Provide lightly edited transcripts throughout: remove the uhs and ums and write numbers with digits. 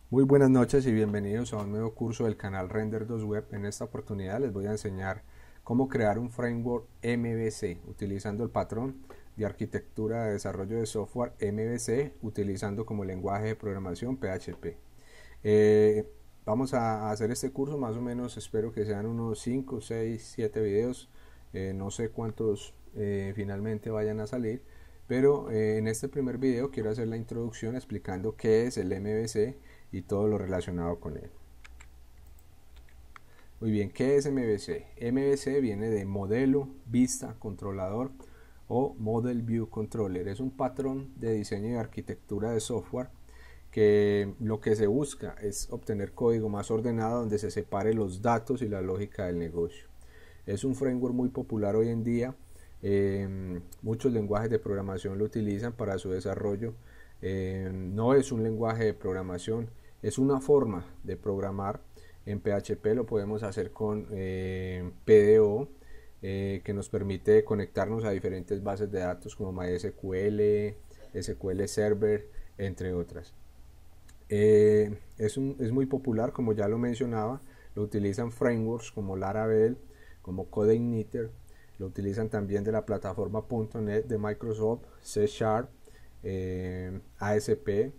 Muy buenas noches y bienvenidos a un nuevo curso del canal Render 2 Web. En esta oportunidad les voy a enseñar cómo crear un framework MVC utilizando el patrón de arquitectura de desarrollo de software MVC utilizando como lenguaje de programación PHP. Vamos a hacer este curso más o menos, espero que sean unos 5, 6, 7 videos, no sé cuántos finalmente vayan a salir, pero en este primer video quiero hacer la introducción explicando qué es el MVC y todo lo relacionado con él. Muy bien, ¿qué es MVC? MVC viene de modelo, vista, controlador o Model View Controller. Es un patrón de diseño y arquitectura de software que lo que se busca es obtener código más ordenado donde se separe los datos y la lógica del negocio. Es un framework muy popular hoy en día. Muchos lenguajes de programación lo utilizan para su desarrollo. No es un lenguaje de programación, es una forma de programar. En PHP lo podemos hacer con PDO, que nos permite conectarnos a diferentes bases de datos como MySQL, SQL Server, entre otras. Es muy popular, como ya lo mencionaba. Lo utilizan frameworks como Laravel, como CodeIgniter. Lo utilizan también de la plataforma .NET de Microsoft, C Sharp, ASP,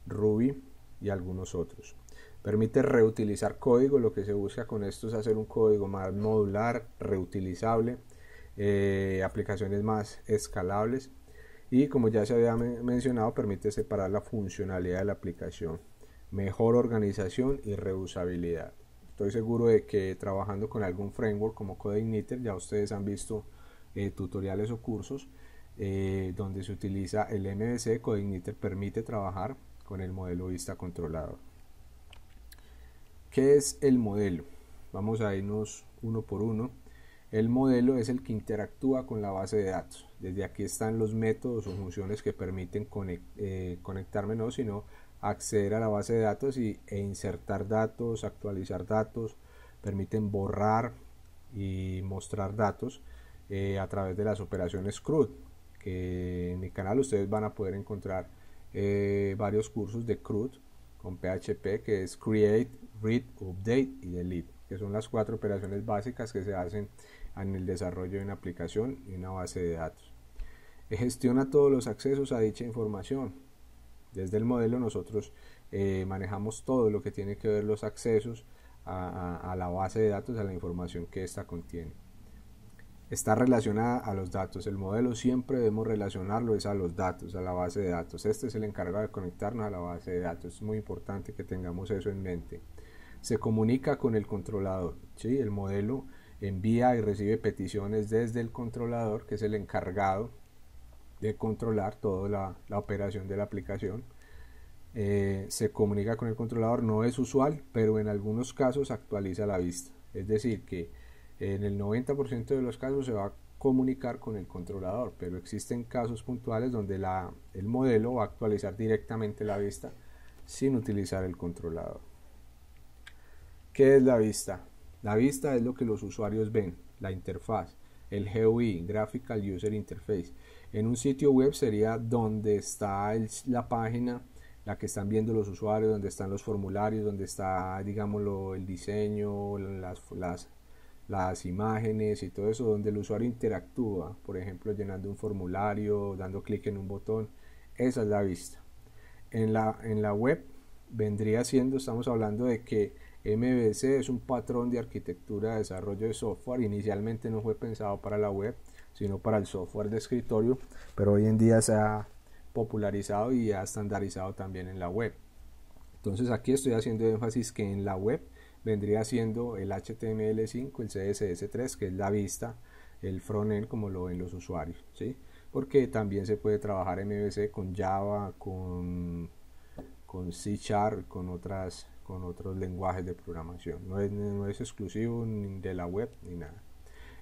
Ruby y algunos otros. Permite reutilizar código. Lo que se busca con esto es hacer un código más modular, reutilizable, aplicaciones más escalables. Y como ya se había mencionado, permite separar la funcionalidad de la aplicación, mejor organización y reusabilidad. Estoy seguro de que trabajando con algún framework como CodeIgniter ya ustedes han visto tutoriales o cursos donde se utiliza el MVC. CodeIgniter permite trabajar con el modelo vista controlador. ¿Qué es el modelo? Vamos a irnos uno por uno. El modelo es el que interactúa con la base de datos. Desde aquí están los métodos o funciones que permiten conectarme, no, sino acceder a la base de datos e insertar datos, actualizar datos, permiten borrar y mostrar datos a través de las operaciones CRUD, que en mi canal ustedes van a poder encontrar varios cursos de CRUD con PHP, que es Create, Read, Update y Delete, que son las 4 operaciones básicas que se hacen en el desarrollo de una aplicación y una base de datos. Gestiona todos los accesos a dicha información. Desde el modelo nosotros manejamos todo lo que tiene que ver los accesos a la base de datos, a la información que ésta contiene. Está relacionada a los datos. El modelo siempre debemos relacionarlo es a los datos, a la base de datos. Este es el encargado de conectarnos a la base de datos. Es muy importante que tengamos eso en mente. Se comunica con el controlador, ¿sí? El modelo envía y recibe peticiones desde el controlador, que es el encargado de controlar toda la operación de la aplicación. Se comunica con el controlador, no es usual, pero en algunos casos actualiza la vista. Es decir, que en el 90% de los casos se va a comunicar con el controlador, pero existen casos puntuales donde el modelo va a actualizar directamente la vista sin utilizar el controlador. ¿Qué es la vista? La vista es lo que los usuarios ven, la interfaz, el GUI, Graphical User Interface. En un sitio web sería donde está la página, la que están viendo los usuarios, donde están los formularios, donde está, digámoslo, el diseño, las imágenes y todo eso, donde el usuario interactúa, por ejemplo, llenando un formulario, dando clic en un botón. Esa es la vista. En la web vendría siendo, estamos hablando de que MVC es un patrón de arquitectura de desarrollo de software. Inicialmente no fue pensado para la web, sino para el software de escritorio, pero hoy en día se ha popularizado y ha estandarizado también en la web. Entonces aquí estoy haciendo énfasis que en la web vendría siendo el HTML5, el CSS3, que es la vista, el frontend como lo ven los usuarios, ¿sí? Porque también se puede trabajar MVC con Java, con C Sharp, con otros lenguajes de programación. No es exclusivo ni de la web ni nada.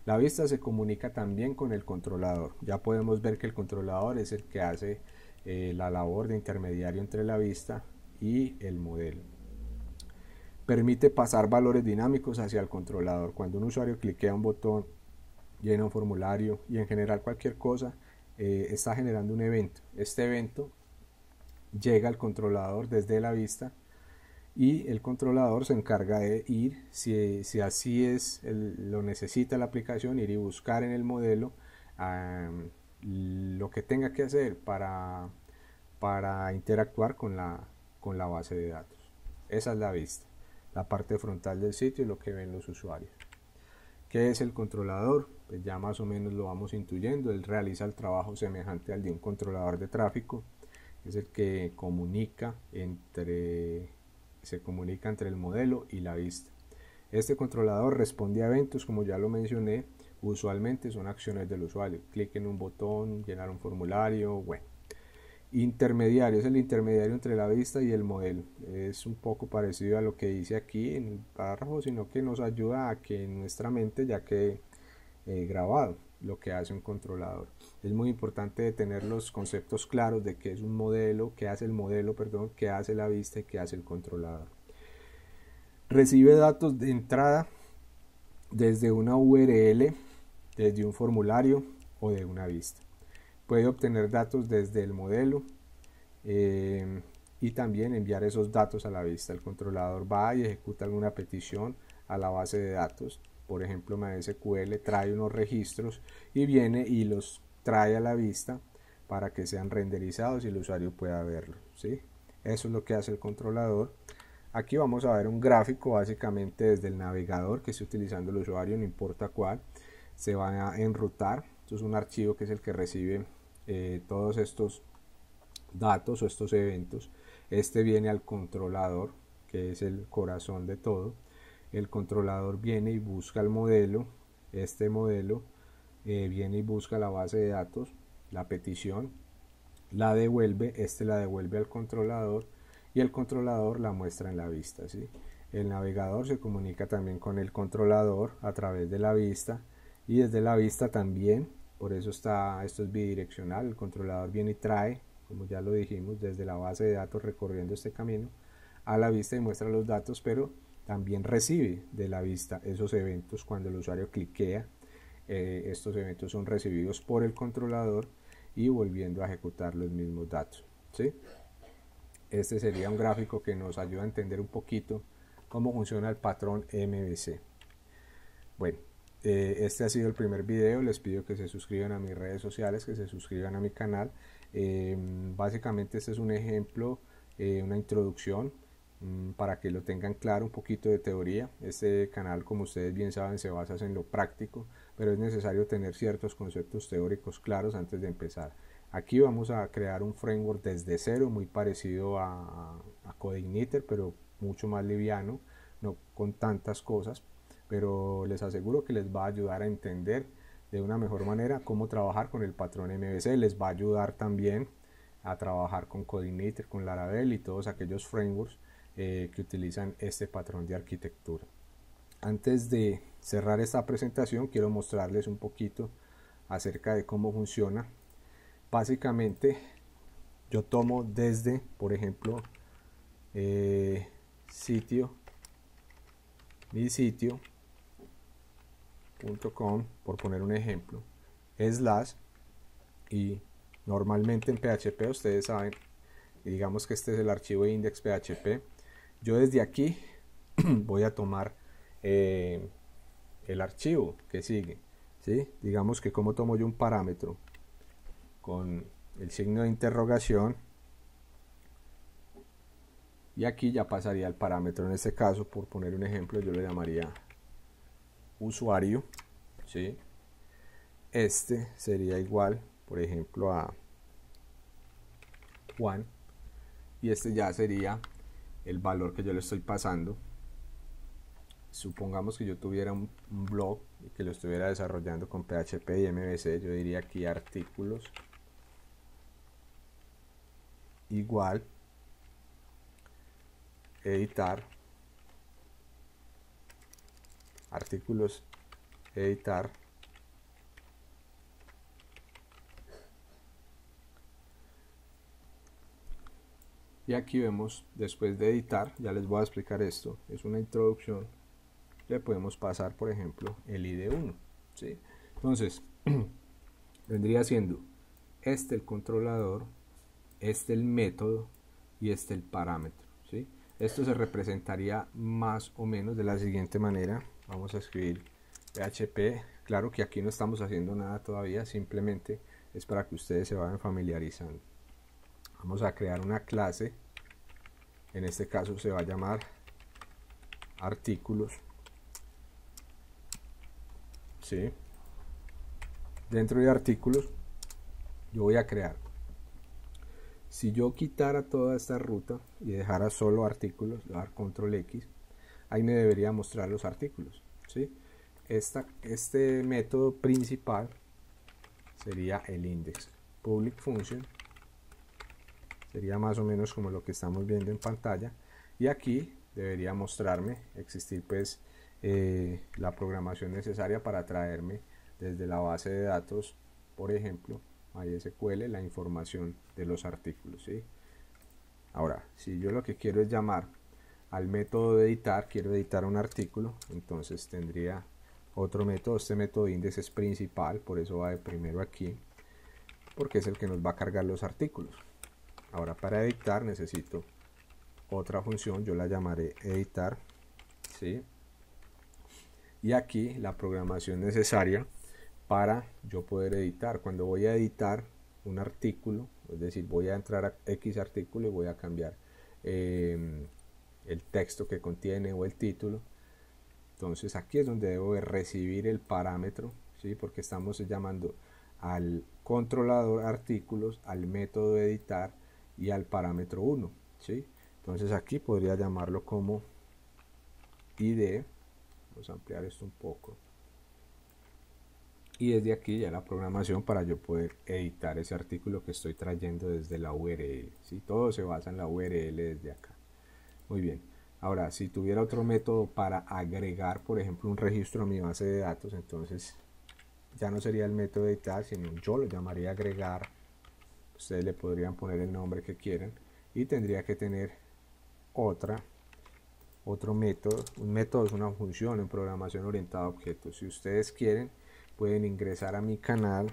La vista se comunica también con el controlador. Ya podemos ver que el controlador es el que hace la labor de intermediario entre la vista y el modelo. Permite pasar valores dinámicos hacia el controlador. Cuando un usuario cliquea un botón, llena un formulario y en general cualquier cosa, está generando un evento. Este evento llega al controlador desde la vista y el controlador se encarga de ir, si así es, lo necesita la aplicación, ir y buscar en el modelo lo que tenga que hacer para interactuar con la base de datos. Esa es la vista, la parte frontal del sitio y lo que ven los usuarios. ¿Qué es el controlador? Pues ya más o menos lo vamos intuyendo. Él realiza el trabajo semejante al de un controlador de tráfico. Es el que se comunica entre el modelo y la vista. Este controlador responde a eventos, como ya lo mencioné. Usualmente son acciones del usuario. Clic en un botón, llenar un formulario, bueno. Intermediario, es el intermediario entre la vista y el modelo. Es un poco parecido a lo que dice aquí en el párrafo, sino que nos ayuda a que en nuestra mente ya quede grabado lo que hace un controlador. Es muy importante tener los conceptos claros de qué es un modelo, qué hace el modelo, perdón, qué hace la vista y qué hace el controlador. Recibe datos de entrada desde una URL, desde un formulario o de una vista. Puede obtener datos desde el modelo y también enviar esos datos a la vista. El controlador va y ejecuta alguna petición a la base de datos. Por ejemplo, MySQL trae unos registros y viene y los trae a la vista para que sean renderizados y el usuario pueda verlos, ¿sí? Eso es lo que hace el controlador. Aquí vamos a ver un gráfico básicamente desde el navegador que esté utilizando el usuario, no importa cuál. Se va a enrutar. Esto es un archivo que es el que recibe todos estos datos o estos eventos. Este viene al controlador, que es el corazón de todo. El controlador viene y busca el modelo. Este modelo viene y busca la base de datos, la petición, la devuelve, la devuelve al controlador y el controlador la muestra en la vista, ¿sí? El navegador se comunica también con el controlador a través de la vista y desde la vista también, por eso esto es bidireccional. El controlador viene y trae, como ya lo dijimos, desde la base de datos recorriendo este camino a la vista y muestra los datos, pero también recibe de la vista esos eventos cuando el usuario cliquea. Estos eventos son recibidos por el controlador y volviendo a ejecutar los mismos datos, ¿sí? Este sería un gráfico que nos ayuda a entender un poquito cómo funciona el patrón MVC. Bueno, este ha sido el primer video. Les pido que se suscriban a mis redes sociales, que se suscriban a mi canal. Básicamente este es un ejemplo, una introducción para que lo tengan claro, un poquito de teoría. Este canal, como ustedes bien saben, se basa en lo práctico, pero es necesario tener ciertos conceptos teóricos claros antes de empezar. Aquí vamos a crear un framework desde cero, muy parecido a CodeIgniter, pero mucho más liviano, no con tantas cosas, pero les aseguro que les va a ayudar a entender de una mejor manera cómo trabajar con el patrón MVC. Les va a ayudar también a trabajar con CodeIgniter, con Laravel y todos aquellos frameworks que utilizan este patrón de arquitectura. Antes de cerrar esta presentación, quiero mostrarles un poquito acerca de cómo funciona. Básicamente, yo tomo desde, por ejemplo, mi sitio.com, por poner un ejemplo, / y normalmente en PHP ustedes saben, digamos que este es el archivo index.php. Yo desde aquí voy a tomar el archivo que sigue, ¿sí? Digamos que como tomo yo un parámetro con el signo de interrogación y aquí ya pasaría el parámetro. En este caso, por poner un ejemplo, yo le llamaría usuario, ¿sí? Este sería igual, por ejemplo, a Juan y este ya sería el valor que yo le estoy pasando. Supongamos que yo tuviera un blog y que lo estuviera desarrollando con PHP y MVC, yo diría aquí artículos igual editar, artículos editar, y aquí vemos después de editar, ya les voy a explicar esto, es una introducción, le podemos pasar por ejemplo el ID1, ¿sí? Entonces vendría siendo este el controlador, este el método y este el parámetro, ¿sí? Esto se representaría más o menos de la siguiente manera. Vamos a escribir PHP. Claro que aquí no estamos haciendo nada todavía, simplemente es para que ustedes se vayan familiarizando. Vamos a crear una clase, en este caso se va a llamar artículos. ¿Sí? Dentro de artículos yo voy a crear, si yo quitara toda esta ruta y dejara solo artículos, le voy a dar control X, ahí me debería mostrar los artículos, ¿sí? Este método principal sería el index. Public function sería más o menos como lo que estamos viendo en pantalla, y aquí debería mostrarme, existir pues la programación necesaria para traerme desde la base de datos, por ejemplo MySQL, la información de los artículos, ¿sí? Ahora, si yo lo que quiero es llamar al método de editar, quiero editar un artículo, entonces tendría otro método. Este método index es principal, por eso va de primero aquí, porque es el que nos va a cargar los artículos. Ahora, para editar necesito otra función, yo la llamaré editar, ¿sí? Y aquí la programación necesaria para yo poder editar. Cuando voy a editar un artículo, es decir, voy a entrar a X artículo y voy a cambiar el texto que contiene o el título, entonces aquí es donde debo de recibir el parámetro, ¿sí? Porque estamos llamando al controlador artículos, al método de editar y al parámetro 1, ¿sí? Entonces aquí podría llamarlo como ID. Vamos a ampliar esto un poco, y desde aquí ya la programación para yo poder editar ese artículo que estoy trayendo desde la URL, ¿sí? Todo se basa en la URL desde acá. Muy bien, ahora si tuviera otro método para agregar, por ejemplo, un registro a mi base de datos, entonces ya no sería el método de editar, sino yo lo llamaría agregar. Ustedes le podrían poner el nombre que quieran, y tendría que tener otro método. Un método es una función en programación orientada a objetos. Si ustedes quieren, pueden ingresar a mi canal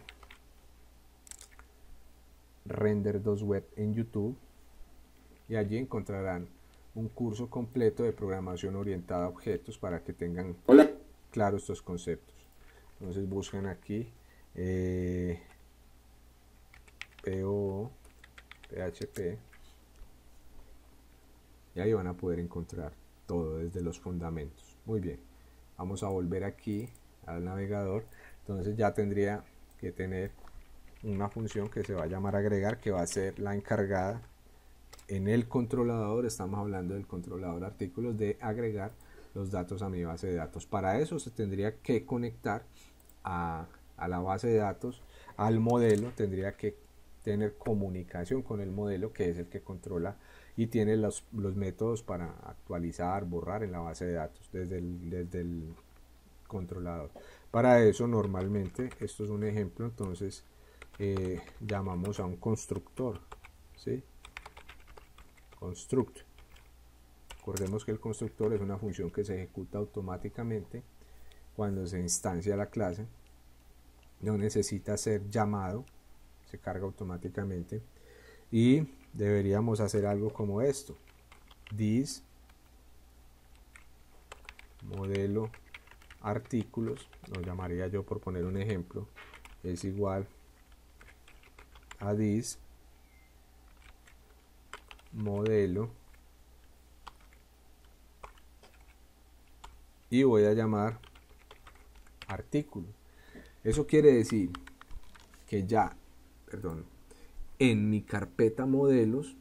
Render2Web en YouTube, y allí encontrarán un curso completo de programación orientada a objetos para que tengan claro estos conceptos. Entonces buscan aquí PHP, y ahí van a poder encontrar todo desde los fundamentos. Muy bien, vamos a volver aquí al navegador. Entonces ya tendría que tener una función que se va a llamar agregar, que va a ser la encargada en el controlador. Estamos hablando del controlador artículos, de agregar los datos a mi base de datos. Para eso se tendría que conectar a la base de datos, al modelo, tendría que tener comunicación con el modelo, que es el que controla y tiene los métodos para actualizar, borrar en la base de datos desde el controlador. Para eso normalmente, esto es un ejemplo, entonces llamamos a un constructor, ¿sí? Construct. Recordemos que el constructor es una función que se ejecuta automáticamente cuando se instancia la clase, no necesita ser llamado, se carga automáticamente, y deberíamos hacer algo como esto: this modelo artículos, lo llamaría yo por poner un ejemplo, es igual a this modelo, y voy a llamar artículo. Eso quiere decir que ya, en mi carpeta modelos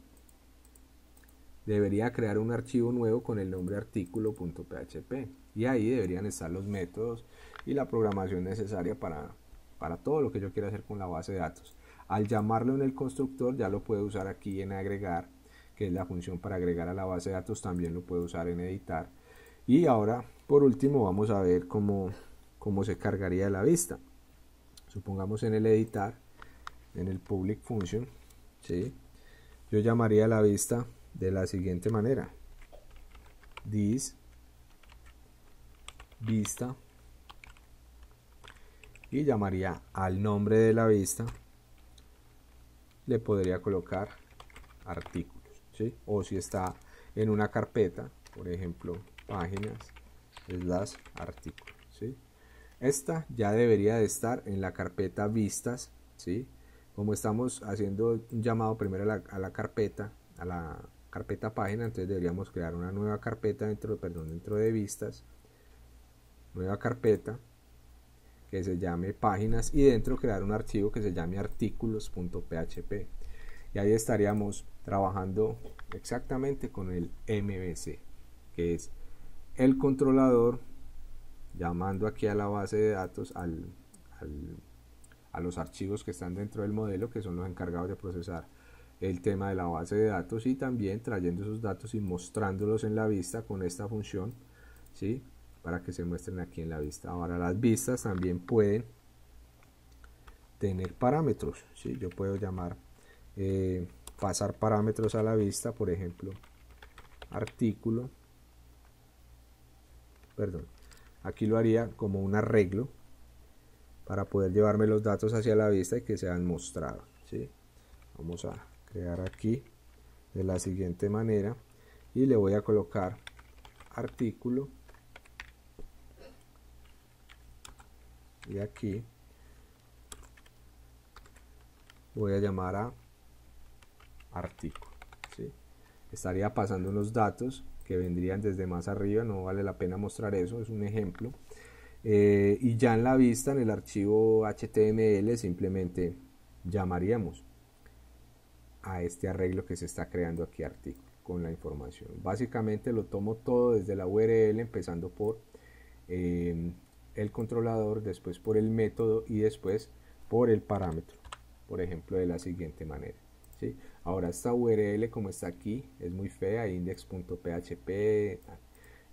debería crear un archivo nuevo con el nombre artículo.php, y ahí deberían estar los métodos y la programación necesaria para todo lo que yo quiera hacer con la base de datos. Al llamarlo en el constructor ya lo puede usar aquí en agregar, que es la función para agregar a la base de datos. También lo puede usar en editar. Y ahora, por último, vamos a ver cómo se cargaría la vista. Supongamos en el editar, en el public function, ¿sí? Yo llamaría la vista de la siguiente manera: this vista, y llamaría al nombre de la vista, le podría colocar artículos, ¿sí? O si está en una carpeta, por ejemplo, páginas, artículos, ¿sí? Esta ya debería de estar en la carpeta vistas, ¿sí? Como estamos haciendo un llamado primero a la carpeta página, entonces deberíamos crear una nueva carpeta dentro de vistas, nueva carpeta que se llame páginas y dentro crear un archivo que se llame artículos.php, y ahí estaríamos trabajando exactamente con el MVC, que es el controlador llamando aquí a la base de datos a los archivos que están dentro del modelo, que son los encargados de procesar el tema de la base de datos, y también trayendo esos datos y mostrándolos en la vista con esta función, ¿sí? Para que se muestren aquí en la vista. Ahora las vistas también pueden tener parámetros, ¿sí? Yo puedo llamar, pasar parámetros a la vista, por ejemplo, artículo, perdón, aquí lo haría como un arreglo para poder llevarme los datos hacia la vista y que sean mostrados, ¿sí? Vamos a crear aquí de la siguiente manera y le voy a colocar artículo, y aquí voy a llamar a artículo, ¿sí? Estaría pasando unos datos que vendrían desde más arriba, no vale la pena mostrar eso, es un ejemplo. Y ya en la vista, en el archivo HTML, simplemente llamaríamos a este arreglo que se está creando aquí, artículo, con la información. Básicamente lo tomo todo desde la URL, empezando por el controlador, después por el método y después por el parámetro, por ejemplo, de la siguiente manera, ¿sí? Ahora esta URL, como está aquí, es muy fea, index.php.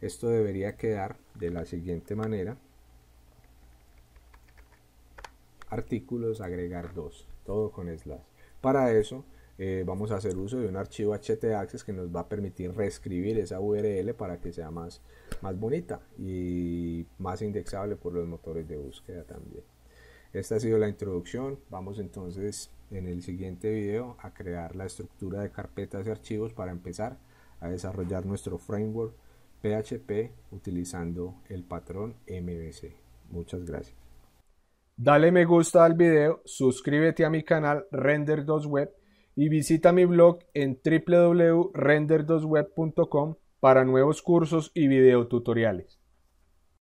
Esto debería quedar de la siguiente manera: artículos, agregar 2, todo con slash. Para eso vamos a hacer uso de un archivo htaccess que nos va a permitir reescribir esa URL para que sea más bonita y más indexable por los motores de búsqueda también. Esta ha sido la introducción. Vamos entonces en el siguiente video a crear la estructura de carpetas y archivos para empezar a desarrollar nuestro framework PHP utilizando el patrón MVC. Muchas gracias. Dale me gusta al video, suscríbete a mi canal Render2Web y visita mi blog en www.render2web.com para nuevos cursos y videotutoriales.